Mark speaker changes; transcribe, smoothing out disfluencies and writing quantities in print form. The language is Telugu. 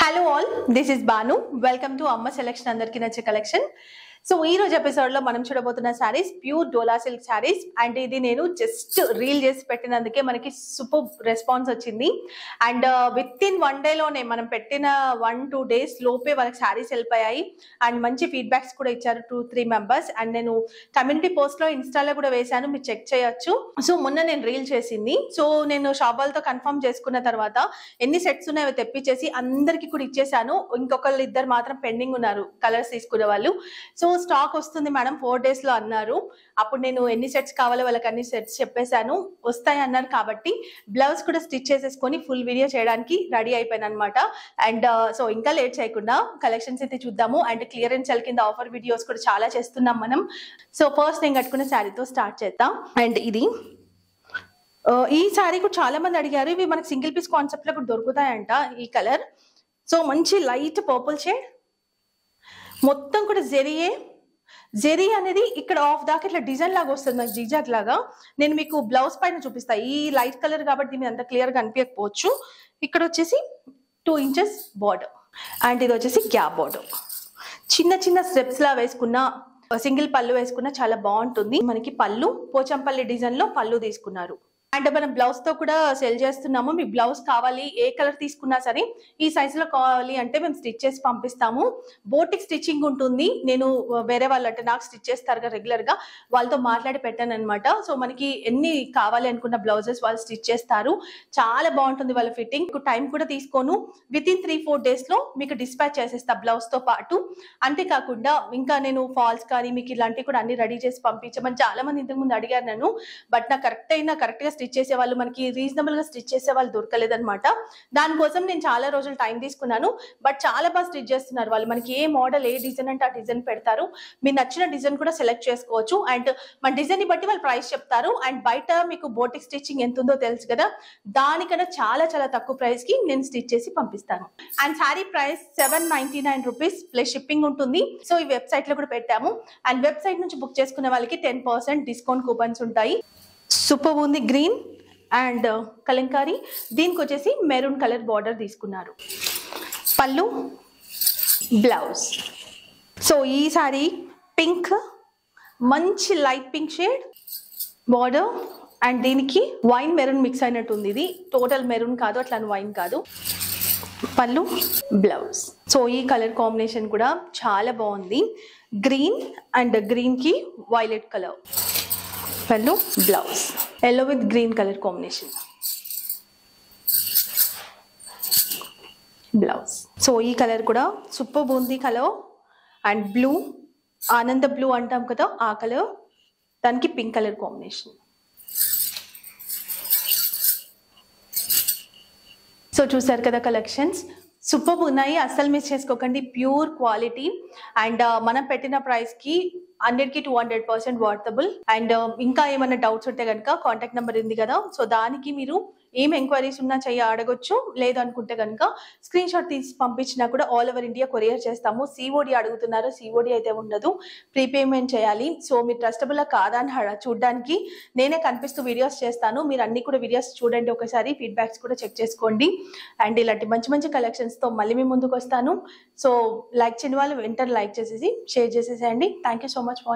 Speaker 1: Hello all, this is Banu. Welcome to Amma Selection Andarki Nache Collection. So ఈ రోజు ఎపిసోడ్ లో మనం చూడబోతున్న sarees pure dola silk sarees. And ఇది నేను జస్ట్ రీల్ చేసి పెట్టినందుకే మనకి సూపర్ రెస్పాన్స్ వచ్చింది. అండ్ విత్ ఇన్ 1 day లోనే మనం పెట్టిన 1-2 days లోపే వాళ్ళకి సారీస్ వెళ్ళిపోయాయి. అండ్ మంచి ఫీడ్బ్యాక్స్ కూడా ఇచ్చారు 2-3 మెంబర్స్. అండ్ నేను కమ్యూనిటీ పోస్ట్ లో ఇన్స్టాలో కూడా వేశాను, మీరు చెక్ చేయొచ్చు. సో మొన్న నేను రీల్ చేసింది. సో నేను షాప్ వాళ్ళతో కన్ఫర్మ్ చేసుకున్న తర్వాత ఎన్ని సెట్స్ ఉన్నాయో తెప్పించేసి అందరికి కూడా ఇచ్చేసాను. ఇంకొకళ్ళు ఇద్దరు మాత్రం పెండింగ్ ఉన్నారు కలర్స్ తీసుకునే వాళ్ళు. సో స్టాక్ వస్తుంది మేడం 4 days లో అన్నారు. అప్పుడు నేను ఎన్ని సెట్స్ కావాలో వాళ్ళకి అన్ని సెట్స్ చెప్పేశాను, వస్తాయి అన్నారు. కాబట్టి బ్లౌజ్ కూడా స్టిచ్ చేసేసుకొని ఫుల్ వీడియో చేయడానికి రెడీ అయిపోయాను అనమాట. అండ్ సో ఇంకా లేట్ చేయకుండా కలెక్షన్స్ అయితే చూద్దాము. అండ్ క్లియరెన్స్ సెల్ కింద ఆఫర్ వీడియోస్ కూడా చాలా చేస్తున్నాం మనం. సో ఫస్ట్ నేను కట్టుకున్న శారీతో స్టార్ట్ చేద్దాం. అండ్ ఇది ఈ శారీ కూడా చాలా మంది అడిగారు. ఇవి మనకి సింగిల్ పీస్ కాన్సెప్ట్ లో కూడా దొరుకుతాయంట. ఈ కలర్ సో మంచి లైట్ పర్పుల్ షేడ్, మొత్తం కూడా జెరీ అనేది ఇక్కడ ఆఫ్ దాకా ఇట్లా డిజైన్ లాగా వస్తుంది నాకు, జిజాగ్ లాగా. నేను మీకు బ్లౌజ్ పైన చూపిస్తా. ఈ లైట్ కలర్ కాబట్టి దీని అంత క్లియర్ గా అనిపించకపోవచ్చు. ఇక్కడ వచ్చేసి 2 inches బార్డర్ అండ్ ఇది వచ్చేసి గ్యాప్ బార్డర్. చిన్న చిన్న స్టెప్స్ లా వేసుకున్న, సింగిల్ పళ్ళు వేసుకున్న చాలా బాగుంటుంది. మనకి పళ్ళు పోచంపల్లి డిజైన్ లో పళ్ళు తీసుకున్నారు. అండ్ మనం బ్లౌజ్ తో కూడా సెల్ చేస్తున్నాము. మీకు బ్లౌజ్ కావాలి ఏ కలర్ తీసుకున్నా సరే ఈ సైజ్ లో కావాలి అంటే మేము స్టిచ్ చేసి పంపిస్తాము. బోటిక్ స్టిచ్చింగ్ ఉంటుంది. నేను వేరే వాళ్ళు అంటే నాకు స్టిచ్ చేస్తారు కదా రెగ్యులర్ గా, వాళ్ళతో మాట్లాడి పెట్టాను అనమాట. సో మనకి ఎన్ని కావాలి అనుకున్న బ్లౌజెస్ వాళ్ళు స్టిచ్ చేస్తారు. చాలా బాగుంటుంది వాళ్ళ ఫిట్టింగ్. టైం కూడా తీసుకోను, విత్ ఇన్ 3-4 days లో మీకు డిస్పాచ్ చేసేస్తా బ్లౌజ్ తో పాటు. అంతేకాకుండా ఇంకా నేను ఫాల్స్ కానీ మీకు ఇలాంటివి కూడా అన్ని రెడీ చేసి పంపించమని చాలా మంది ఇంతకు ముందు అడిగారు నన్ను. బట్ నాకు కరెక్ట్ గా స్టిచ్ చేసే వాళ్ళు, మనకి రీజనబుల్ గా స్టిచ్ చేసే వాళ్ళు దొరకలేదన్నమాట. దానికోసం నేను చాలా రోజులు టైం తీసుకున్నాను. బట్ చాలా బాగా స్టిచ్ చేస్తున్నారు వాళ్ళు. మనకి ఏ మోడల్ ఏ డిజైన్ అంటే ఆ డిజైన్ పెడతారు. మీరు నచ్చిన డిజైన్ కూడా సెలెక్ట్ చేసుకోవచ్చు. అండ్ మన డిజైన్ ని బట్టి వాళ్ళు ప్రైస్ చెప్తారు. అండ్ బయట మీకు బోటిక్ స్టిచ్చింగ్ ఎంత ఉందో తెలుసు కదా, దానికన్నా చాలా చాలా తక్కువ ప్రైస్ కి నేను స్టిచ్ చేసి పంపిస్తాను. And sari price 799 rupees plus shipping ఉంటుంది. సో ఈ వెబ్సైట్ లో కూడా పెట్టాము. అండ్ వెబ్సైట్ నుంచి బుక్ చేసుకునే వాళ్ళకి 10% డిస్కౌంట్ కూపన్స్ ఉంటాయి. సూపర్ ఉంది. గ్రీన్ అండ్ కలంకారీ, దీనికి వచ్చేసి మెరూన్ కలర్ బార్డర్ తీసుకున్నారు. పళ్ళు, బ్లౌజ్. సో ఈ సారీ పింక్, మంచి light pink shade border. And దీనికి వైన్ మెరూన్ మిక్స్ అయినట్టు ఉంది. ఇది టోటల్ మెరూన్ కాదు, అట్లా వైన్ కాదు. పళ్ళు, బ్లౌజ్. సో ఈ కలర్ కాంబినేషన్ కూడా చాలా బాగుంది. గ్రీన్ అండ్ గ్రీన్ కి వైలెట్ కలర్. పళ్ళు, blouse. Yellow with green colour combination, blouse. So ఈ కలర్ కూడా సూపర్ ఉంది కలర్. అండ్ బ్లూ, ఆనంద బ్లూ అంటాం కదా ఆ కలర్, దానికి పింక్ కలర్ కాంబినేషన్. సో చూసారు కదా కలెక్షన్స్, సూపర్ ఉన్నాయి. అస్సలు మిస్ చేసుకోకండి. Pure quality. అండ్ మనం పెట్టిన ప్రైస్ కి 100కి 200% వర్తబుల్. అండ్ ఇంకా ఏమైనా డౌట్స్ ఉంటే కనుక కాంటాక్ట్ నెంబర్ ఉంది కదా, సో దానికి మీరు ఏం ఎంక్వైరీస్ ఉన్నా అడగొచ్చు. లేదు అనుకుంటే కనుక స్క్రీన్ షాట్ తీసి పంపించినా కూడా ఆల్ ఓవర్ ఇండియా కొరియర్ చేస్తాము. సిఓడి అడుగుతున్నారు, సిఓడి అయితే ఉండదు, ప్రీపేమెంట్ చేయాలి. సో మీరు ట్రస్టబుల్ కాదా అని చూడడానికి నేనే కనిపిస్తూ వీడియోస్ చేస్తాను. మీరు అన్ని కూడా వీడియోస్ చూడండి ఒకసారి, ఫీడ్బ్యాక్స్ కూడా చెక్ చేసుకోండి. అండ్ ఇలాంటి మంచి మంచి కలెక్షన్స్ తో మళ్ళీ మీ ముందుకు వస్తాను. సో లైక్ చేయని వాళ్ళు వెంటనే లైక్ చేసేసి షేర్ చేసేసేయండి. Thank you so much for watching.